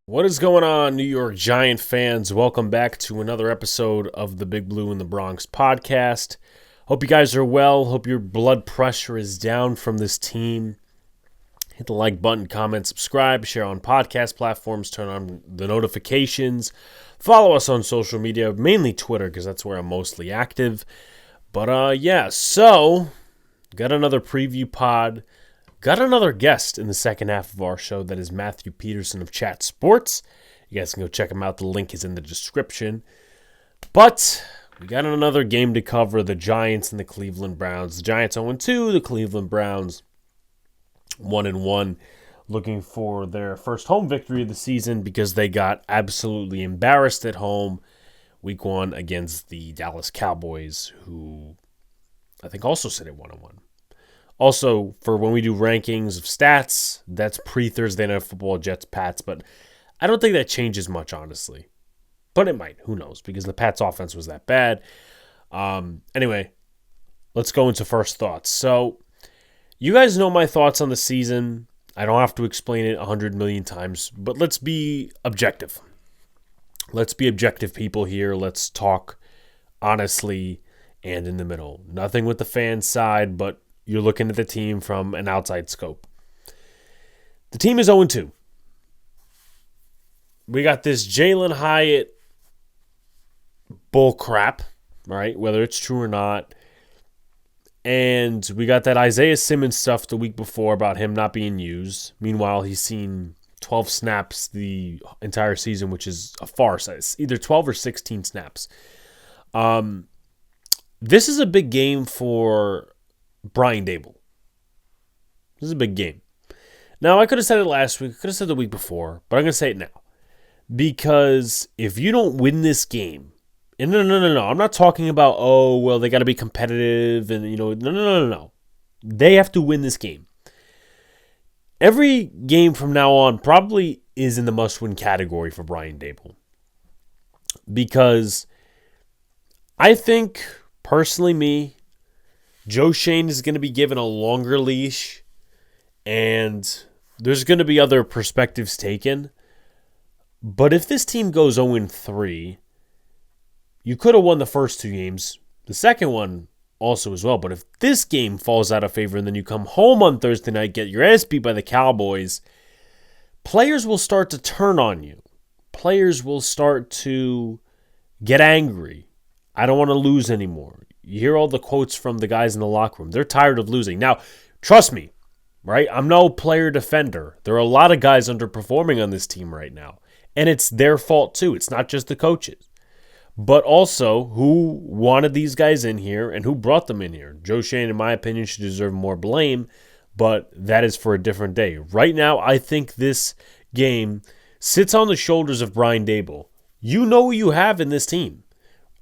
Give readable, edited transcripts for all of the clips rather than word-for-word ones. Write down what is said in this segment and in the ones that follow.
What is going on, New York Giant fans? Welcome back to another episode of the Big Blue in the Bronx podcast. Hope you guys are well. Hope your blood pressure is down from this team. Hit the like button, comment, subscribe, share on podcast platforms, turn on the notifications. Follow us on social media, mainly Twitter because that's where I'm mostly active. But so got another preview pod. Got another guest in the second half of our show. That is Matthew Peterson of Chat Sports. You guys can go check him out. The link is in the description. But we got another game to cover. The Giants and the Cleveland Browns. The Giants 0-2. The Cleveland Browns 1-1. Looking for their first home victory of the season because they got absolutely embarrassed at home week 1 against the Dallas Cowboys, who I think also sit at 1-1. Also, for when we do rankings of stats, that's pre-Thursday Night Football, Jets, Pats, but I don't think that changes much, honestly. But it might. Who knows? Because the Pats' offense was that bad. Anyway, let's go into first thoughts. So, you guys know my thoughts on the season. I don't have to explain it 100 million times, but let's be objective. Let's be objective people here. Let's talk honestly and in the middle. Nothing with the fan side, but you're looking at the team from an outside scope. The team is 0-2. We got this Jalen Hyatt bull crap, right? Whether it's true or not. And we got that Isaiah Simmons stuff the week before about him not being used. Meanwhile, he's seen 12 snaps the entire season, which is a farce. It's either 12 or 16 snaps. This is a big game for Brian Dable. This is a big game. Now, I could have said it last week. I could have said it the week before. But I'm going to say it now. Because if you don't win this game, and no. I'm not talking about, they got to be competitive. And, no. They have to win this game. Every game from now on probably is in the must-win category for Brian Dable. Because I think, personally, Joe Shane is going to be given a longer leash, and there's going to be other perspectives taken. But if this team goes 0-3, you could have won the first 2 games. The second one also as well. But if this game falls out of favor and then you come home on Thursday night, get your ass beat by the Cowboys, players will start to turn on you. Players will start to get angry. I don't want to lose anymore. You hear all the quotes from the guys in the locker room. They're tired of losing. Now, trust me, right? I'm no player defender. There are a lot of guys underperforming on this team right now. And it's their fault too. It's not just the coaches. But also, who wanted these guys in here and who brought them in here? Joe Shane, in my opinion, should deserve more blame. But that is for a different day. Right now, I think this game sits on the shoulders of Brian Dable. You know what you have in this team.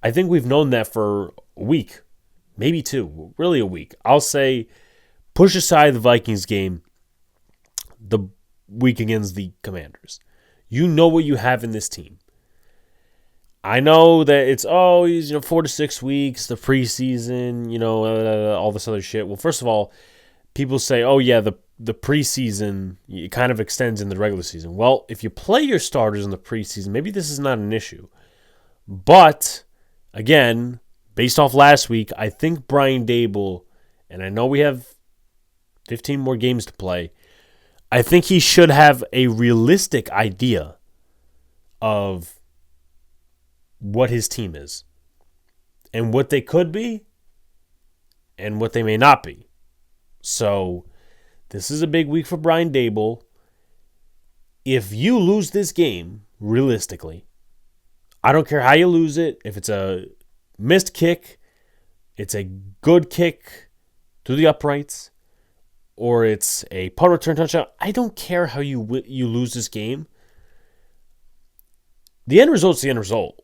I think we've known that for a week, maybe 2, really a week. I'll say push aside the Vikings game, the week against the Commanders. You know what you have in this team. I know that it's, 4 to 6 weeks, the preseason, all this other shit. Well, first of all, people say, the preseason, it kind of extends in the regular season. Well, if you play your starters in the preseason, maybe this is not an issue. But again, based off last week, I think Brian Dable, and I know we have 15 more games to play, I think he should have a realistic idea of what his team is and what they could be and what they may not be. So this is a big week for Brian Dable. If you lose this game, realistically, I don't care how you lose it. If it's a missed kick, it's a good kick through the uprights, or it's a punt return touchdown. I don't care how you lose this game. The end result's the end result.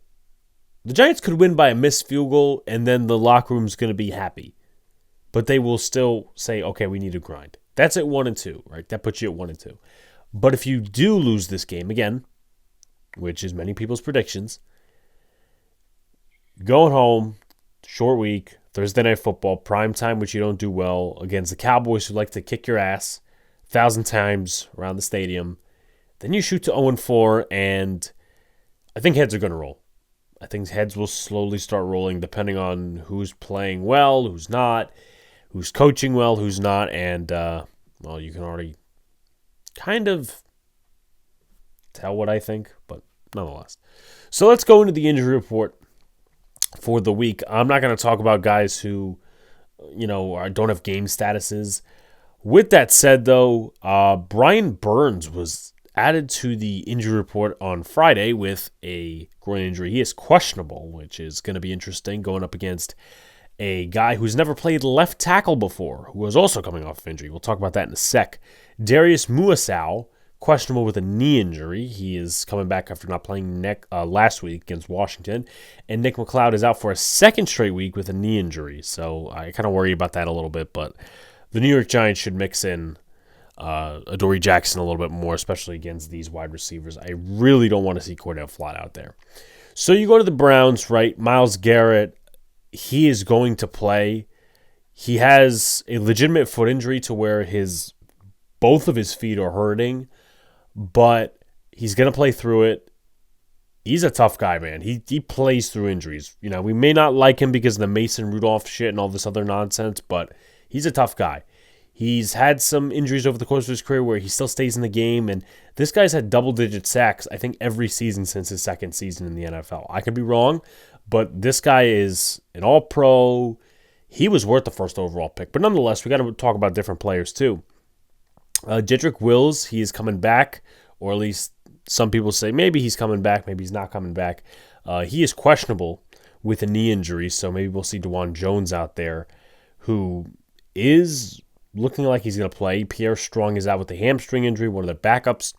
The Giants could win by a missed field goal, and then the locker room's going to be happy. But they will still say, okay, we need to grind. That's at 1-2, right? That puts you at 1-2. But if you do lose this game, again, which is many people's predictions, going home, short week, Thursday Night Football, prime time, which you don't do well, against the Cowboys who like to kick your ass 1,000 times around the stadium, Then you shoot to 0-4, and I think heads are going to roll. I think heads will slowly start rolling depending on who's playing well, who's not, who's coaching well, who's not, and, you can already kind of tell what I think, but nonetheless. So let's go into the injury report for the week. I'm not going to talk about guys who, don't have game statuses. With that said, though, Brian Burns was added to the injury report on Friday with a groin injury. He is questionable, which is going to be interesting, going up against a guy who's never played left tackle before, who is also coming off of injury. We'll talk about that in a sec. Darius Muasau, questionable with a knee injury. He is coming back after not playing last week against Washington. And Nick McLeod is out for a second straight week with a knee injury. So I kind of worry about that a little bit, but the New York Giants should mix in Adoree Jackson a little bit more, especially against these wide receivers. I really don't want to see Cordell Flott out there. So you go to the Browns, right? Myles Garrett, he is going to play. He has a legitimate foot injury to where both of his feet are hurting, but he's going to play through it. He's a tough guy, man. He plays through injuries. We may not like him because of the Mason Rudolph shit and all this other nonsense, but he's a tough guy. He's had some injuries over the course of his career where he still stays in the game, and this guy's had double-digit sacks, I think, every season since his second season in the NFL. I could be wrong, but this guy is an all-pro. He was worth the first overall pick. But nonetheless, we got to talk about different players, too. Jedrick Wills, he is coming back, or at least some people say maybe he's coming back, maybe he's not coming back. He is questionable with a knee injury, so maybe we'll see DeJuan Jones out there, who is looking like he's going to play. Pierre Strong is out with a hamstring injury, one of their backups.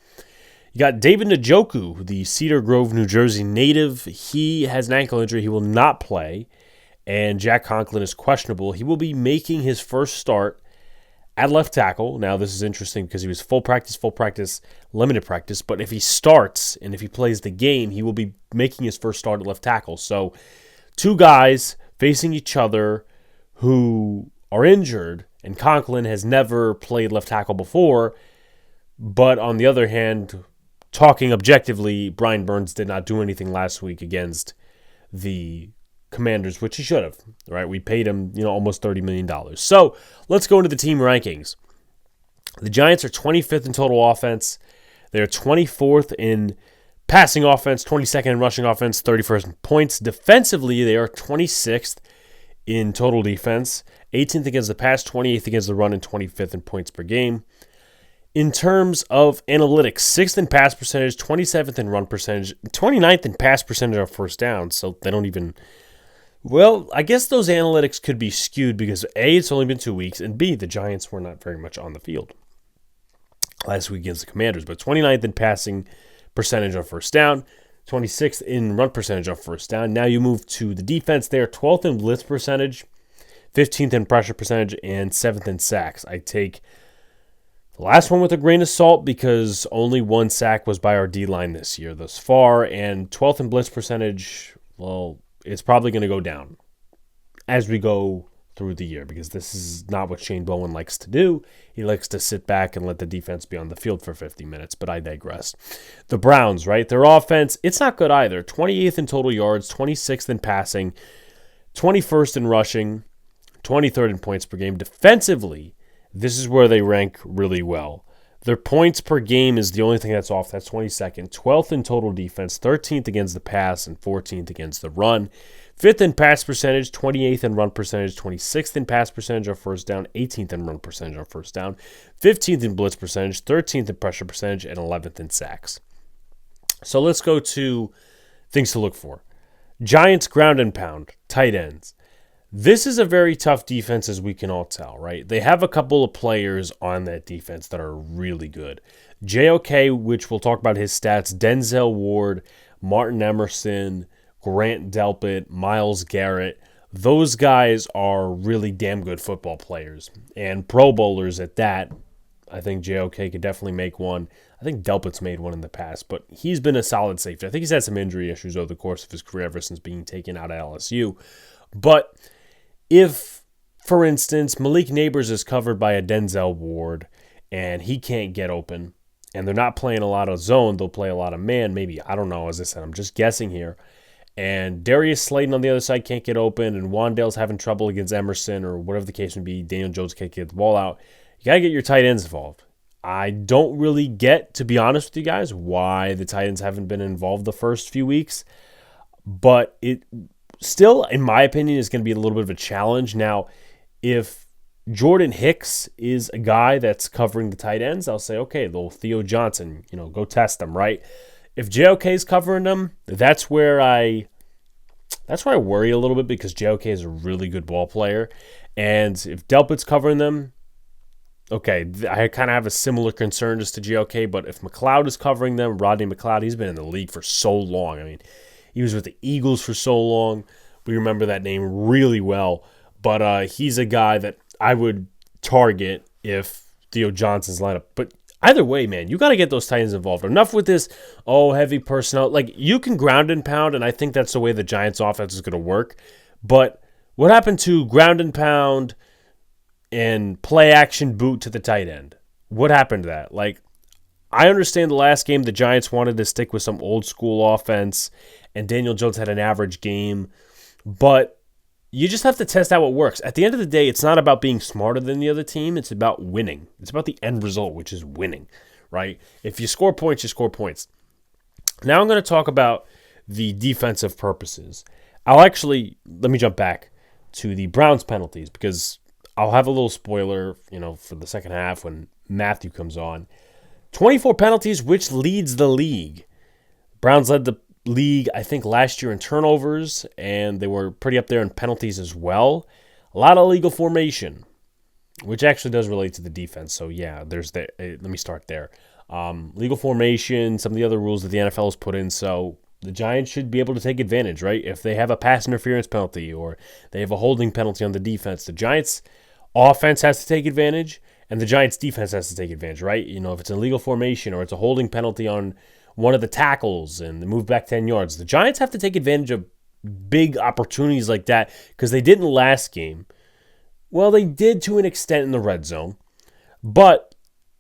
You got David Njoku, the Cedar Grove, New Jersey native. He has an ankle injury. He will not play. And Jack Conklin is questionable. He will be making his first start at left tackle. Now, this is interesting because he was full practice, limited practice. But if he starts and if he plays the game, he will be making his first start at left tackle. So, two guys facing each other who are injured, and Conklin has never played left tackle before. But on the other hand, talking objectively, Brian Burns did not do anything last week against the Commanders, which he should have, right? We paid him, almost $30 million. So let's go into the team rankings. The Giants are 25th in total offense. They're 24th in passing offense, 22nd in rushing offense, 31st in points. Defensively, they are 26th in total defense, 18th against the pass, 28th against the run, and 25th in points per game. In terms of analytics, 6th in pass percentage, 27th in run percentage, 29th in pass percentage on first down, so they don't even... Well, I guess those analytics could be skewed because A, it's only been 2 weeks, and B, the Giants were not very much on the field last week against the Commanders, but 29th in passing percentage on first down, 26th in run percentage on first down. Now you move to the defense. They are 12th in blitz percentage, 15th in pressure percentage, and 7th in sacks. I take the last one with a grain of salt because only one sack was by our D-line this year thus far, and 12th in blitz percentage, well, it's probably going to go down as we go through the year because this is not what Shane Bowen likes to do. He likes to sit back and let the defense be on the field for 50 minutes, but I digress. The Browns, right? Their offense, it's not good either. 28th in total yards, 26th in passing, 21st in rushing, 23rd in points per game. Defensively, this is where they rank really well. Their points per game is the only thing that's off. That's 22nd. 12th in total defense, 13th against the pass, and 14th against the run. 5th in pass percentage, 28th in run percentage, 26th in pass percentage on first down, 18th in run percentage on first down, 15th in blitz percentage, 13th in pressure percentage, and 11th in sacks. So let's go to things to look for. Giants ground and pound, tight ends. This is a very tough defense, as we can all tell, right? They have a couple of players on that defense that are really good. JOK, which we'll talk about his stats, Denzel Ward, Martin Emerson, Grant Delpit, Myles Garrett. Those guys are really damn good football players and Pro Bowlers at that. I think JOK could definitely make one. I think Delpit's made one in the past, but he's been a solid safety. I think he's had some injury issues over the course of his career ever since being taken out of LSU. But if, for instance, Malik Neighbors is covered by a Denzel Ward and he can't get open, and they're not playing a lot of zone. They'll play a lot of man, maybe. I don't know. As I said, I'm just guessing here. And Darius Slayton on the other side can't get open, and Wandale's having trouble against Emerson or whatever the case may be. Daniel Jones can't get the ball out. You got to get your tight ends involved. I don't really get, to be honest with you guys, why the tight ends haven't been involved the first few weeks. But it still, in my opinion, is going to be a little bit of a challenge. Now, if Jordan Hicks is a guy that's covering the tight ends, I'll say, okay, little Theo Johnson, go test them, right? If JOK is covering them, that's where I worry a little bit, because JOK is a really good ball player. And if Delpit's covering them, okay, I kind of have a similar concern just to JOK. But if McLeod is covering them, Rodney McLeod, he's been in the league for so long. I mean, he was with the Eagles for so long. We remember that name really well. But he's a guy that I would target if Theo Johnson's lineup. But either way, man, you got to get those tight ends involved. Enough with this, heavy personnel. Like, you can ground and pound, and I think that's the way the Giants' offense is going to work. But what happened to ground and pound and play action boot to the tight end? What happened to that? Like, I understand the last game the Giants wanted to stick with some old school offense, and Daniel Jones had an average game. But you just have to test out what works. At the end of the day, it's not about being smarter than the other team. It's about winning. It's about the end result, which is winning, right? If you score points, you score points. Now I'm going to talk about the defensive purposes. Let me jump back to the Browns penalties, because I'll have a little spoiler, for the second half when Matthew comes on. 24 penalties, which leads the league. Browns led the league, I think, last year in turnovers, and they were pretty up there in penalties as well. A lot of illegal formation, which actually does relate to the defense. So yeah, let me start there. Legal formation, some of the other rules that the NFL has put in. So the Giants should be able to take advantage, right? If they have a pass interference penalty or they have a holding penalty on the defense, the Giants offense has to take advantage, and the Giants defense has to take advantage, right? If it's an illegal formation or it's a holding penalty on one of the tackles and the move back 10 yards. The Giants have to take advantage of big opportunities like that, because they didn't last game. Well, they did to an extent in the red zone, but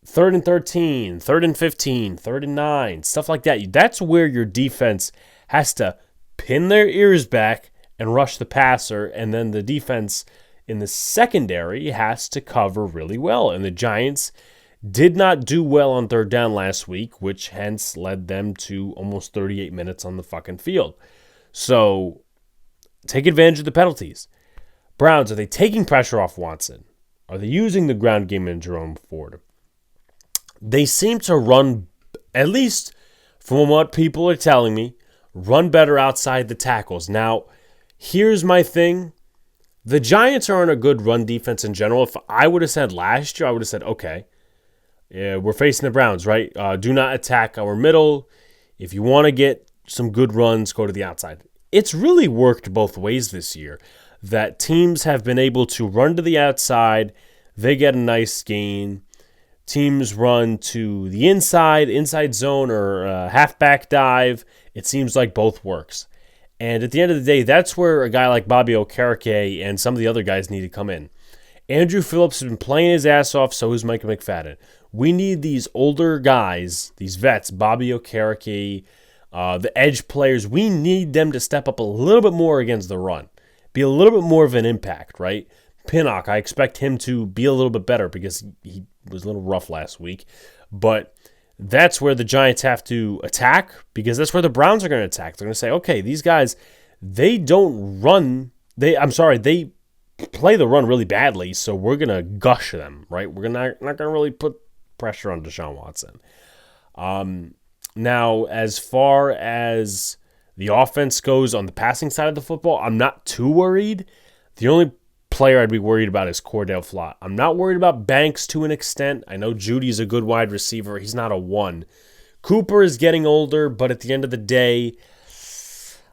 3rd and 13, 3rd and 15, 3rd and 9, stuff like that. That's where your defense has to pin their ears back and rush the passer, and then the defense in the secondary has to cover really well. And the Giants did not do well on 3rd down last week, which hence led them to almost 38 minutes on the fucking field. So take advantage of the penalties. Browns, are they taking pressure off Watson? Are they using the ground game in Jerome Ford? They seem to run, at least from what people are telling me, run better outside the tackles. Now, here's my thing. The Giants are on a good run defense in general. If I would have said last year, I would have said, okay, yeah, we're facing the Browns, right? Do not attack our middle. If you want to get some good runs, go to the outside. It's really worked both ways this year, that teams have been able to run to the outside. They get a nice gain. Teams run to the inside zone, or halfback dive. It seems like both works. And at the end of the day, that's where a guy like Bobby Okereke and some of the other guys need to come in. Andrew Phillips has been playing his ass off, so is Micah McFadden. We need these older guys, these vets, Bobby Okereke, the edge players. We need them to step up a little bit more against the run, be a little bit more of an impact, right? Pinnock, I expect him to be a little bit better, because he was a little rough last week. But that's where the Giants have to attack, because that's where the Browns are going to attack. They're going to say, okay, these guys, they don't run. They play the run really badly, so we're going to gush them, right? We're not going to really put pressure on Deshaun Watson. Now, as far as the offense goes on the passing side of the football, I'm not too worried. The only player I'd be worried about is Cordell Flott. I'm not worried about Banks to an extent. I know Judy's a good wide receiver. He's not a 1. Cooper is getting older, but at the end of the day,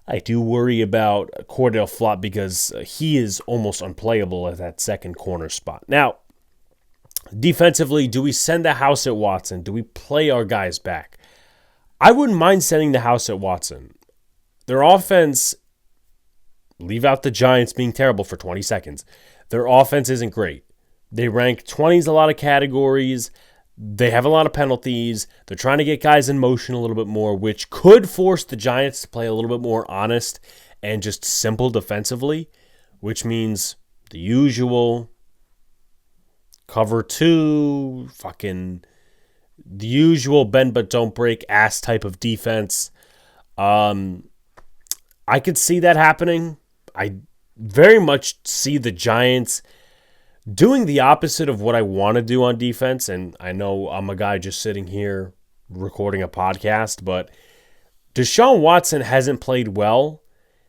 I do worry about Cordell Flott, because he is almost unplayable at that second corner spot. Now, defensively, do we send the house at Watson? Do we play our guys back? I wouldn't mind sending the house at Watson. Their offense, leave out the Giants being terrible for 20 seconds. Their offense isn't great. They rank 20s a lot of categories. They have a lot of penalties. They're trying to get guys in motion a little bit more, which could force the Giants to play a little bit more honest and just simple defensively, which means the usual cover two, fucking the usual bend but don't break ass type of defense. I could see that happening. I very much see the Giants doing the opposite of what I want to do on defense. And I know I'm a guy just sitting here recording a podcast, but Deshaun Watson hasn't played well.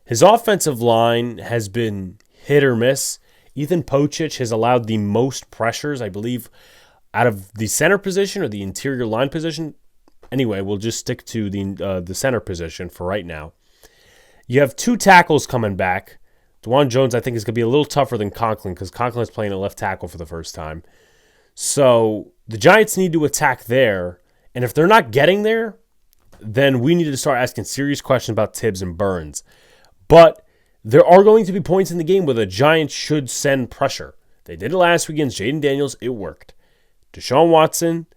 His offensive line has been hit or miss. Ethan Pocic has allowed the most pressures, I believe, out of the center position or the interior line position. Anyway, we'll just stick to the center position for right now. You have two tackles coming back. DeJuan Jones, I think, is going to be a little tougher than Conklin because Conklin is playing a left tackle for the first time. So the Giants need to attack there. And if they're not getting there, then we need to start asking serious questions about Tibbs and Burns. But there are going to be points in the game where the Giants should send pressure. They did it last week against Jaden Daniels. It worked. Deshaun Watson,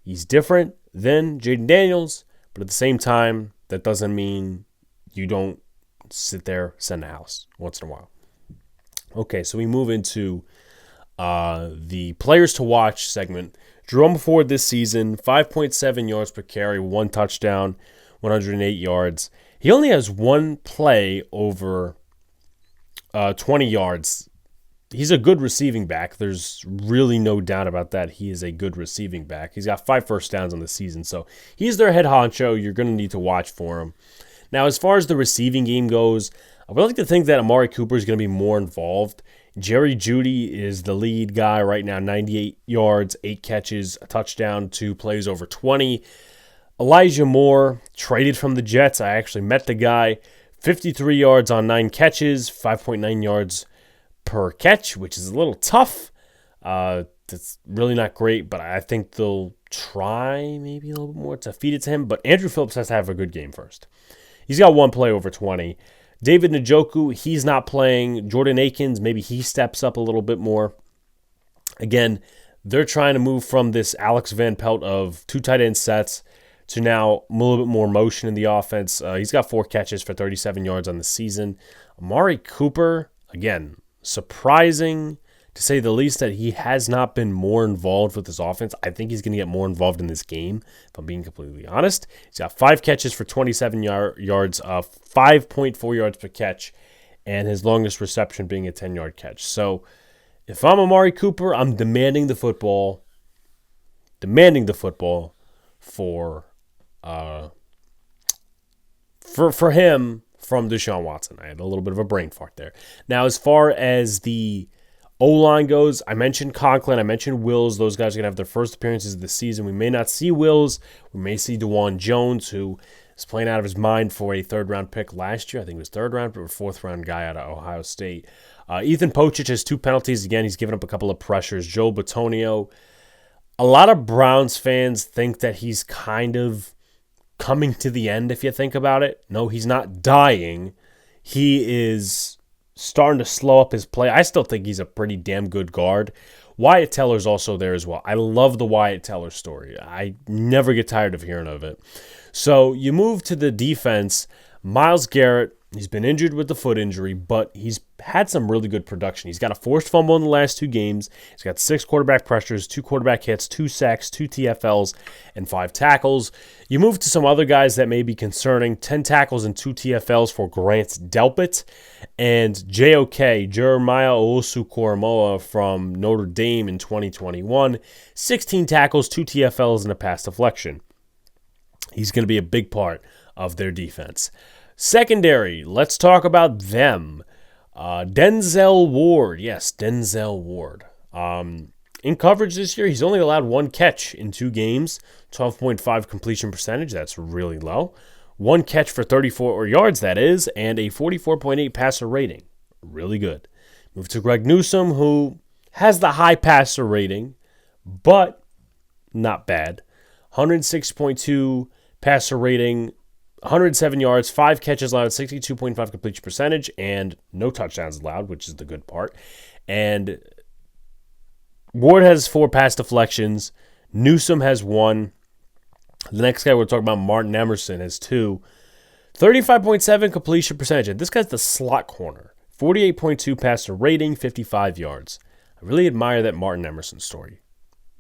he's different than Jaden Daniels. But at the same time, that doesn't mean you don't sit there, send a house once in a while. Okay, so we move into the players to watch segment. Jerome Ford this season, 5.7 yards per carry, 1 touchdown, 108 yards. He only has one play over 20 yards. He's a good receiving back. There's really no doubt about that. He is a good receiving back. He's got 5 first downs on the season, so he's their head honcho. You're going to need to watch for him. Now, as far as the receiving game goes, I would like to think that Amari Cooper is going to be more involved. Jerry Jeudy is the lead guy right now, 98 yards, 8 catches, a touchdown, 2 plays over 20. Elijah Moore, traded from the Jets. I actually met the guy. 53 yards on 9 catches, 5.9 yards per catch, which is a little tough. That's really not great, but I think they'll try maybe a little bit more to feed it to him. But Andrew Phillips has to have a good game first. He's got 1 play over 20. David Njoku, he's not playing. Jordan Akins, maybe he steps up a little bit more. Again, they're trying to move from this Alex Van Pelt of 2 tight end sets to now a little bit more motion in the offense. He's got 4 catches for 37 yards on the season. Amari Cooper, again, surprising to say the least that he has not been more involved with this offense. I think he's going to get more involved in this game, if I'm being completely honest. He's got 5 catches for 27 yards, 5.4 yards per catch, and his longest reception being a 10-yard catch. So if I'm Amari Cooper, I'm demanding the football for him from Deshaun Watson. I had a little bit of a brain fart there. Now, as far as the O-line goes, I mentioned Conklin, I mentioned Wills. Those guys are going to have their first appearances of the season. We may not see Wills. We may see DeJuan Jones, who is playing out of his mind for a third-round pick last year. I think it was third-round, but a fourth-round guy out of Ohio State. Ethan Pocic has 2 penalties. Again, he's given up a couple of pressures. Joe Bitonio. A lot of Browns fans think that he's kind of coming to the end, if you think about it. No, he's not dying. He is starting to slow up his play. I still think he's a pretty damn good guard. Wyatt Teller's also there as well. I love the Wyatt Teller story. I never get tired of hearing of it. So you move to the defense. Myles Garrett, he's been injured with the foot injury, but he's had some really good production. He's got a forced fumble in the last 2 games. He's got 6 quarterback pressures, 2 quarterback hits, 2 sacks, 2 TFLs, and 5 tackles. You move to some other guys that may be concerning. 10 tackles and 2 TFLs for Grant Delpit. And JOK, Jeremiah Owusu-Koramoah from Notre Dame in 2021. 16 tackles, 2 TFLs, and a pass deflection. He's going to be a big part of their defense. Secondary, let's talk about them. Denzel Ward. Yes, Denzel Ward. In coverage this year, he's only allowed 1 catch in 2 games, 12.5 completion percentage. That's really low. 1 catch for 34 yards, that is, and a 44.8 passer rating. Really good. Move to Greg Newsome, who has the high passer rating, but not bad. 106.2 passer rating, 107 yards, 5 catches allowed, 62.5 completion percentage, and no touchdowns allowed, which is the good part. And Ward has 4 pass deflections, Newsom has 1. The next guy we're talking about, Martin Emerson, has 2. 35.7 completion percentage. And this guy's the slot corner. 48.2 passer rating, 55 yards. I really admire that Martin Emerson story.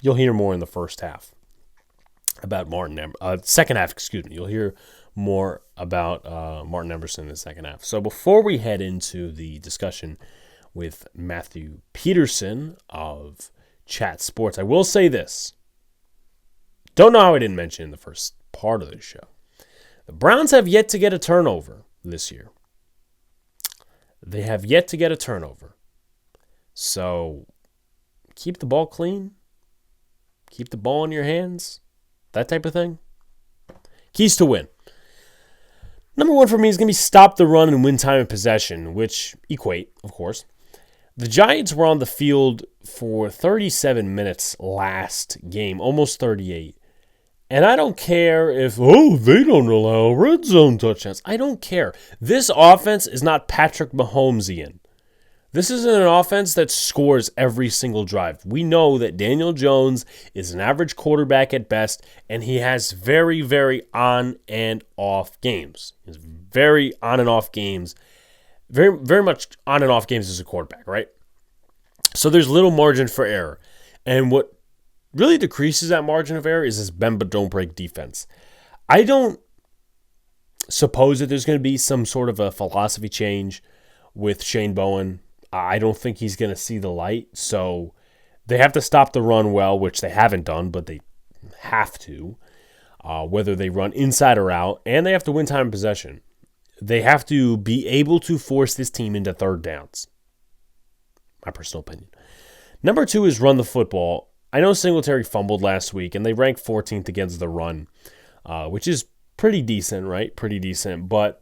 You'll hear more in the first half about second half, excuse me. You'll hear more about Martin Emerson in the second half. So before we head into the discussion with Matthew Peterson of Chat Sports, I will say this. Don't know how I didn't mention in the first part of the show. The Browns have yet to get a turnover this year. They have yet to get a turnover. So keep the ball clean. Keep the ball in your hands. That type of thing. Keys to win. Number 1 for me is going to be stop the run and win time of possession, which equate, of course. The Giants were on the field for 37 minutes last game, almost 38. And I don't care if, they don't allow red zone touchdowns. I don't care. This offense is not Patrick Mahomesian. This isn't an offense that scores every single drive. We know that Daniel Jones is an average quarterback at best, and he has very, very on and off games. He's very on and off games. Very, very much on and off games as a quarterback, right? So there's little margin for error. And what really decreases that margin of error is this bend but don't break defense. I don't suppose that there's going to be some sort of a philosophy change with Shane Bowen. I don't think he's going to see the light. So they have to stop the run well, which they haven't done, but they have to, whether they run inside or out, and they have to win time in possession. They have to be able to force this team into third downs. My personal opinion. Number 2 is run the football. I know Singletary fumbled last week, and they ranked 14th against the run, which is pretty decent, right? Pretty decent. But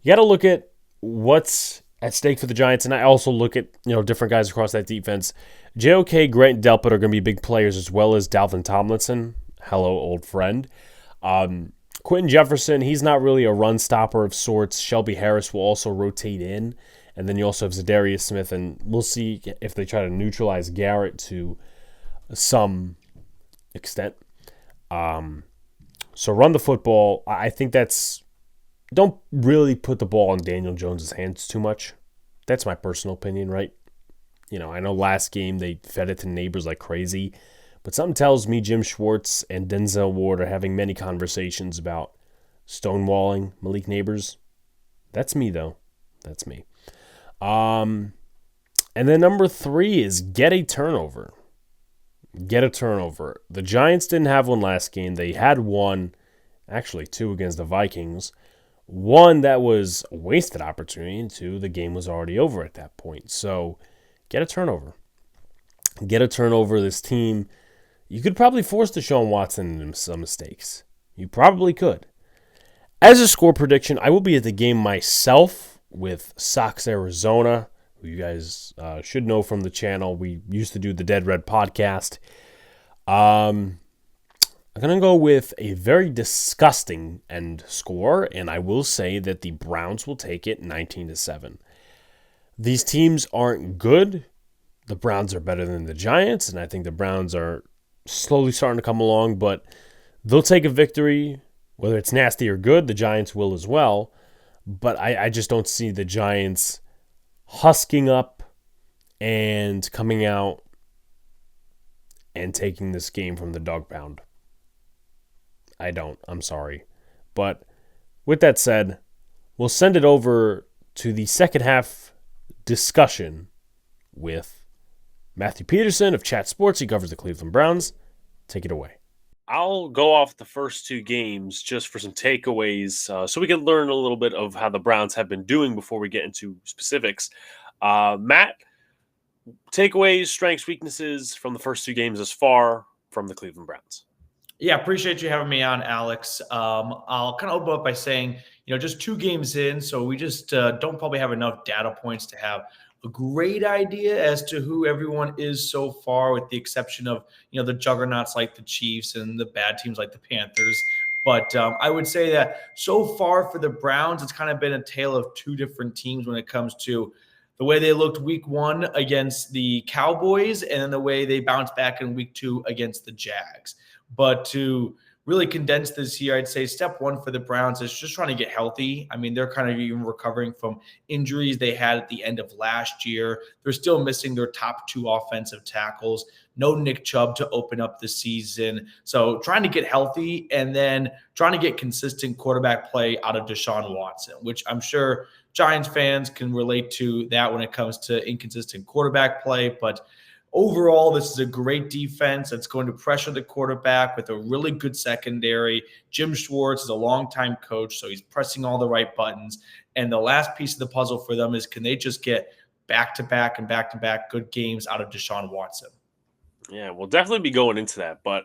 you got to look at what's at stake for the Giants, and I also look at different guys across that defense. JOK, Grant, and Delpit are going to be big players, as well as Dalvin Tomlinson. Hello, old friend. Quentin Jefferson, he's not really a run stopper of sorts. Shelby Harris will also rotate in. And then you also have Zadarius Smith, and we'll see if they try to neutralize Garrett to some extent. So run the football. I think don't really put the ball in Daniel Jones' hands too much. That's my personal opinion, right? I know last game they fed it to neighbors like crazy, but something tells me Jim Schwartz and Denzel Ward are having many conversations about stonewalling Malik Neighbors. That's me, though. That's me. And then number 3 is get a turnover. Get a turnover. The Giants didn't have one last game. They had one, actually 2 against the Vikings. One that was a wasted opportunity, and 2, the game was already over at that point. So get a turnover. Get a turnover. This team, you could probably force Deshaun Watson into some mistakes. You probably could. As a score prediction, I will be at the game myself with Sox Arizona, who you guys should know from the channel. We used to do the Dead Red podcast. I'm going to go with a very disgusting end score, and I will say that the Browns will take it 19-7. These teams aren't good. The Browns are better than the Giants, and I think the Browns are slowly starting to come along, but they'll take a victory, whether it's nasty or good. The Giants will as well, but I just don't see the Giants husking up and coming out and taking this game from the dog pound. I don't. I'm sorry. But with that said, we'll send it over to the second half discussion with Matthew Peterson of Chat Sports. He covers the Cleveland Browns. Take it away. I'll go off the first 2 games just for some takeaways so we can learn a little bit of how the Browns have been doing before we get into specifics. Matt, takeaways, strengths, weaknesses from the first 2 games thus far from the Cleveland Browns. Yeah, appreciate you having me on, Alex. I'll kind of open up by saying, just 2 games in, so we just don't probably have enough data points to have a great idea as to who everyone is so far, with the exception of, the juggernauts like the Chiefs and the bad teams like the Panthers. But I would say that so far for the Browns, it's kind of been a tale of 2 different teams when it comes to the way they looked week 1 against the Cowboys, and then the way they bounced back in week 2 against the Jags. But to really condense this year, I'd say step one for the Browns is just trying to get healthy. I mean, they're kind of even recovering from injuries they had at the end of last year. They're still missing their top 2 offensive tackles. No Nick Chubb to open up the season. So trying to get healthy and then trying to get consistent quarterback play out of Deshaun Watson, which I'm sure Giants fans can relate to that when it comes to inconsistent quarterback play. But overall, this is a great defense that's going to pressure the quarterback with a really good secondary. Jim Schwartz is a longtime coach, so he's pressing all the right buttons. And the last piece of the puzzle for them is, can they just get back-to-back and back-to-back good games out of Deshaun Watson? Yeah, we'll definitely be going into that. But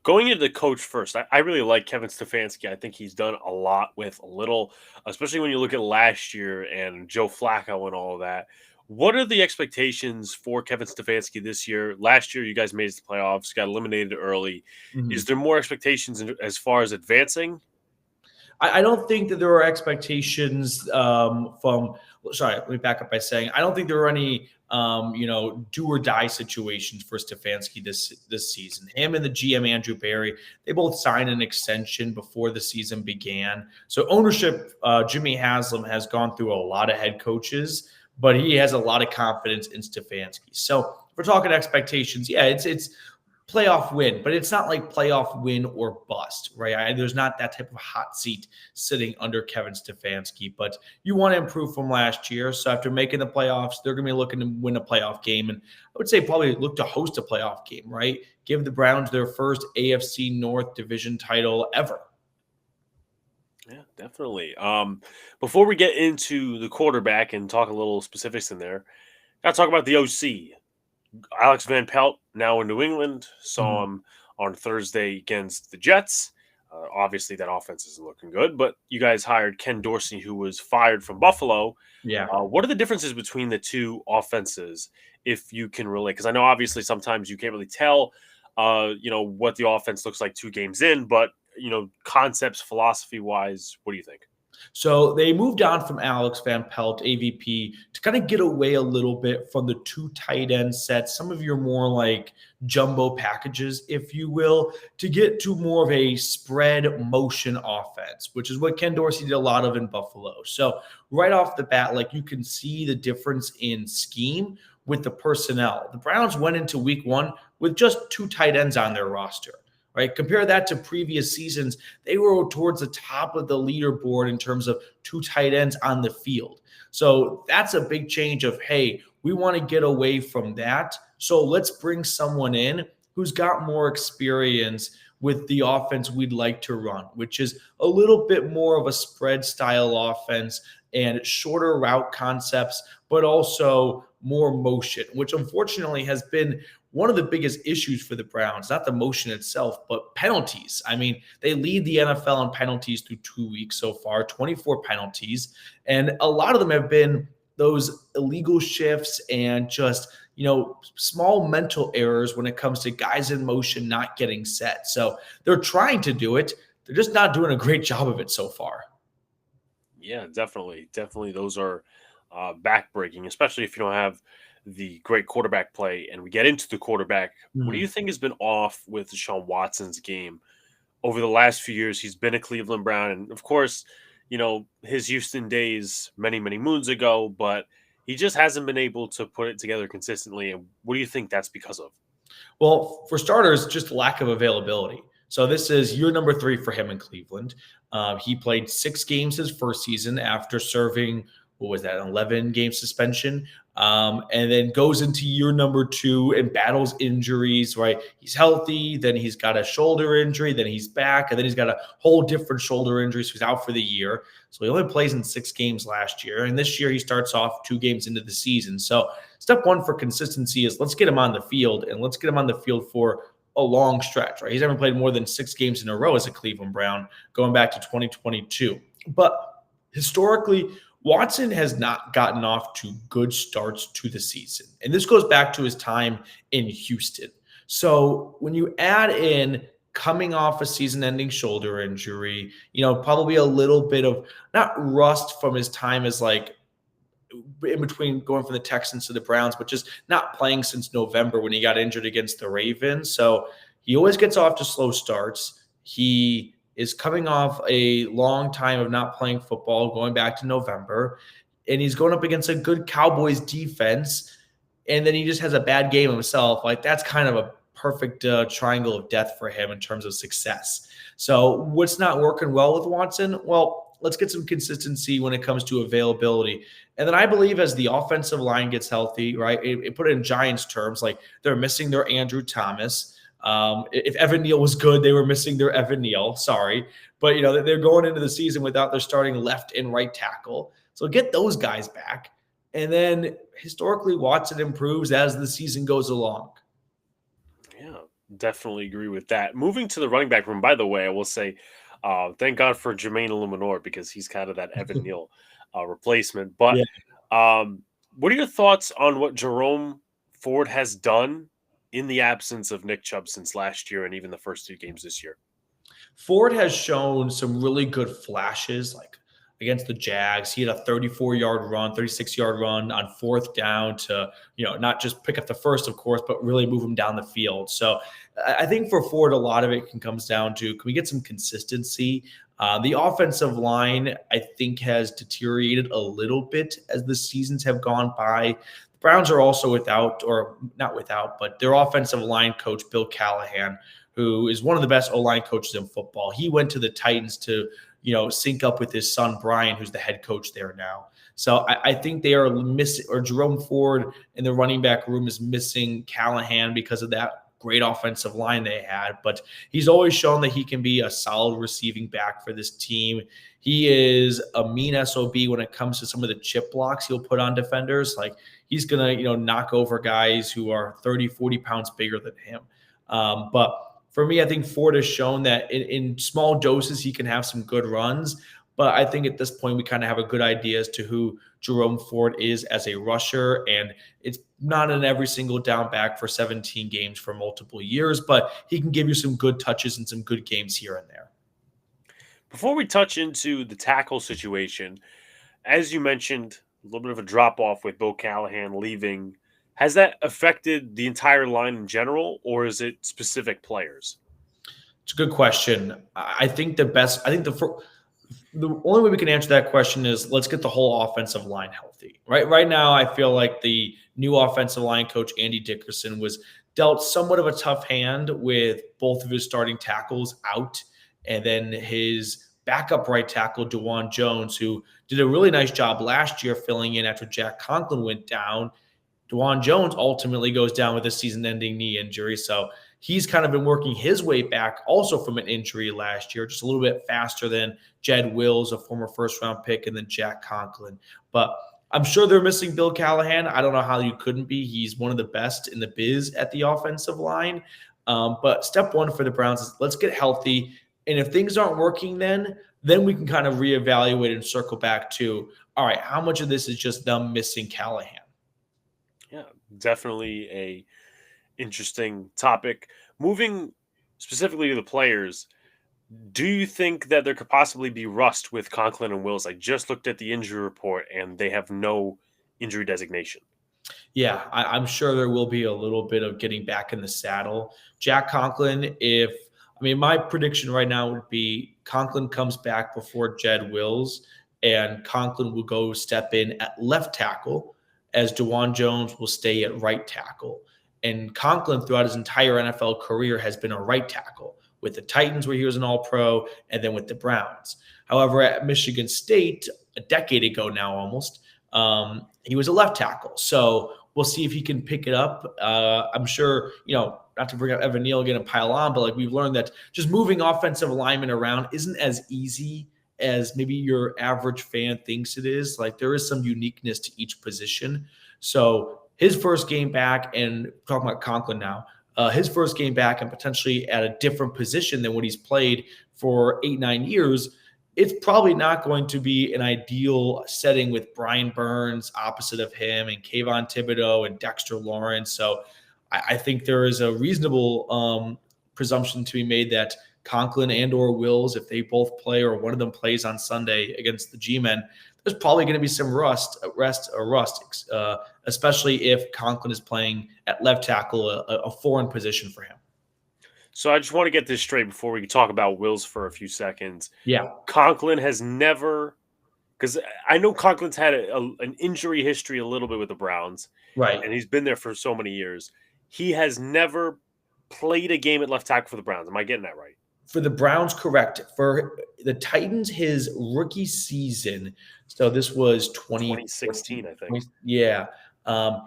going into the coach first, I really like Kevin Stefanski. I think he's done a lot with a little, especially when you look at last year and Joe Flacco and all of that. What are the expectations for Kevin Stefanski this year? Last year, you guys made it to the playoffs, got eliminated early. Is there more expectations as far as advancing? I don't think that there are expectations from. Sorry, let me back up by saying I don't think there are any do or die situations for Stefanski this season. Him and the GM Andrew Berry, they both signed an extension before the season began. So ownership, Jimmy Haslam has gone through a lot of head coaches, but he has a lot of confidence in Stefanski. So if we're talking expectations, yeah, it's playoff win, but it's not like playoff win or bust, right? There's not that type of hot seat sitting under Kevin Stefanski, but you want to improve from last year. So after making the playoffs, they're going to be looking to win a playoff game. And I would say probably look to host a playoff game, right? Give the Browns their first AFC North division title ever. Yeah, definitely. Before we get into the quarterback and talk a little specifics in there, got to talk about the OC. Alex Van Pelt, now in New England, saw him on Thursday against the Jets. Obviously, that offense isn't looking good, but you guys hired Ken Dorsey, who was fired from Buffalo. Yeah. What are the differences between the two offenses, if you can relate? Because I know obviously sometimes you can't really tell, what the offense looks like 2 games in, but concepts, philosophy-wise, what do you think? So they moved on from Alex Van Pelt, AVP, to kind of get away a little bit from the 2 tight end sets, some of your more like jumbo packages, if you will, to get to more of a spread motion offense, which is what Ken Dorsey did a lot of in Buffalo. So right off the bat, like you can see the difference in scheme with the personnel. The Browns went into week 1 with just 2 tight ends on their roster. Right? Compare that to previous seasons. They were towards the top of the leaderboard in terms of 2 tight ends on the field. So that's a big change of, hey, we want to get away from that. So let's bring someone in who's got more experience with the offense we'd like to run, which is a little bit more of a spread style offense and shorter route concepts, but also more motion, which unfortunately has been one of the biggest issues for the Browns, not the motion itself, but penalties. I mean, they lead the NFL in penalties through 2 weeks so far, 24 penalties. And a lot of them have been those illegal shifts and just, small mental errors when it comes to guys in motion not getting set. So they're trying to do it. They're just not doing a great job of it so far. Yeah, definitely. Definitely those are backbreaking, especially if you don't have the great quarterback play. And we get into the quarterback. What do you think has been off with Deshaun Watson's game over the last few years? He's been a Cleveland Brown. And of course, his Houston days many, many moons ago, but he just hasn't been able to put it together consistently. And what do you think that's because of? Well, for starters, just lack of availability. So this is year number 3 for him in Cleveland. He played 6 games his first season after serving, what was that, an 11-game suspension, and then goes into year number 2 and battles injuries, right? He's healthy, then he's got a shoulder injury, then he's back, and then he's got a whole different shoulder injury, so he's out for the year. So he only plays in 6 games last year, and this year he starts off 2 games into the season. So step one for consistency is let's get him on the field, and let's get him on the field for a long stretch, right? He's never played more than 6 games in a row as a Cleveland Brown going back to 2022. But historically, Watson has not gotten off to good starts to the season. And this goes back to his time in Houston. So when you add in coming off a season-ending shoulder injury, probably a little bit of not rust from his time as like in between going from the Texans to the Browns, but just not playing since November when he got injured against the Ravens. So he always gets off to slow starts. He is coming off a long time of not playing football, going back to November, and he's going up against a good Cowboys defense, and then he just has a bad game himself. Like that's kind of a perfect triangle of death for him in terms of success. So what's not working well with Watson? Well, let's get some consistency when it comes to availability. And then I believe as the offensive line gets healthy, right? It put it in Giants terms, like they're missing their Andrew Thomas. If Evan Neal was good, they were missing their Evan Neal. Sorry, but they're going into the season without their starting left and right tackle. So get those guys back, and then historically Watson improves as the season goes along. Yeah, definitely agree with that. Moving to the running back room, by the way, I will say, thank God for Jermaine Illuminor because he's kind of that Evan Neal replacement. But Yeah. what are your thoughts on what Jerome Ford has done in the absence of Nick Chubb since last year and even the first 2 games this year? Ford has shown some really good flashes, like against the Jags. He had a 34-yard run, 36-yard run on fourth down to, not just pick up the first, of course, but really move him down the field. So I think for Ford, a lot of it comes down to, can we get some consistency? The offensive line, I think, has deteriorated a little bit as the seasons have gone by. The Browns are also without, or not without, but their offensive line coach, Bill Callahan, who is one of the best O-line coaches in football. He went to the Titans to, sync up with his son, Brian, who's the head coach there now. So I think they are missing, or Jerome Ford in the running back room is missing Callahan because of that great offensive line they had. But he's always shown that he can be a solid receiving back for this team. He is a mean SOB when it comes to some of the chip blocks he'll put on defenders. Like he's going to, knock over guys who are 30, 40 pounds bigger than him. But for me, I think Ford has shown that in small doses, he can have some good runs. But I think at this point, we kind of have a good idea as to who Jerome Ford is as a rusher. And it's not an every single down back for 17 games for multiple years, but he can give you some good touches and some good games here and there. Before we touch into the tackle situation, as you mentioned, a little bit of a drop-off with Bill Callahan leaving. Has that affected the entire line in general, or is it specific players? It's a good question. I think the only way we can answer that question is let's get the whole offensive line healthy. Right now, I feel like the new offensive line coach, Andy Dickerson, was dealt somewhat of a tough hand with both of his starting tackles out, and then his backup right tackle, DeJuan Jones, who did a really nice job last year filling in after Jack Conklin went down. DeJuan Jones ultimately goes down with a season-ending knee injury. So he's kind of been working his way back also from an injury last year, just a little bit faster than Jed Wills, a former first-round pick, and then Jack Conklin. But I'm sure they're missing Bill Callahan. I don't know how you couldn't be. He's one of the best in the biz at the offensive line. But step one for the Browns is let's get healthy. And if things aren't working then we can kind of reevaluate and circle back to, all right, how much of this is just them missing Callahan? Yeah, definitely a interesting topic. Moving specifically to the players, do you think that there could possibly be rust with Conklin and Wills? I just looked at the injury report and they have no injury designation. Yeah, I'm sure there will be a little bit of getting back in the saddle. Jack Conklin, my prediction right now would be Conklin comes back before Jed Wills, and Conklin will go step in at left tackle as DeJuan Jones will stay at right tackle. And Conklin, throughout his entire NFL career, has been a right tackle with the Titans, where he was an All-Pro, and then with the Browns. However, at Michigan State, a decade ago now almost, he was a left tackle. So we'll see if he can pick it up. I'm sure, not to bring up Evan Neal again and pile on, but we've learned that just moving offensive alignment around isn't as easy as maybe your average fan thinks it is. Like there is some uniqueness to each position. So his first game back, and talking about Conklin now, his first game back and potentially at a different position than what he's played for 8-9 years, it's probably not going to be an ideal setting with Brian Burns opposite of him and Kayvon Thibodeau and Dexter Lawrence. So I think there is a reasonable presumption to be made that Conklin and or Wills, if they both play or one of them plays on Sunday against the G-men, there's probably going to be some rust, especially if Conklin is playing at left tackle, a foreign position for him. So I just want to get this straight before we talk about Wills for a few seconds. Yeah, Conklin has never, because I know Conklin's had an injury history a little bit with the Browns, right. and he's been there for so many years. He has never played a game at left tackle for the Browns. Am I getting that right? For the Browns, correct. For the Titans, his rookie season, so this was 2016, I think. Yeah.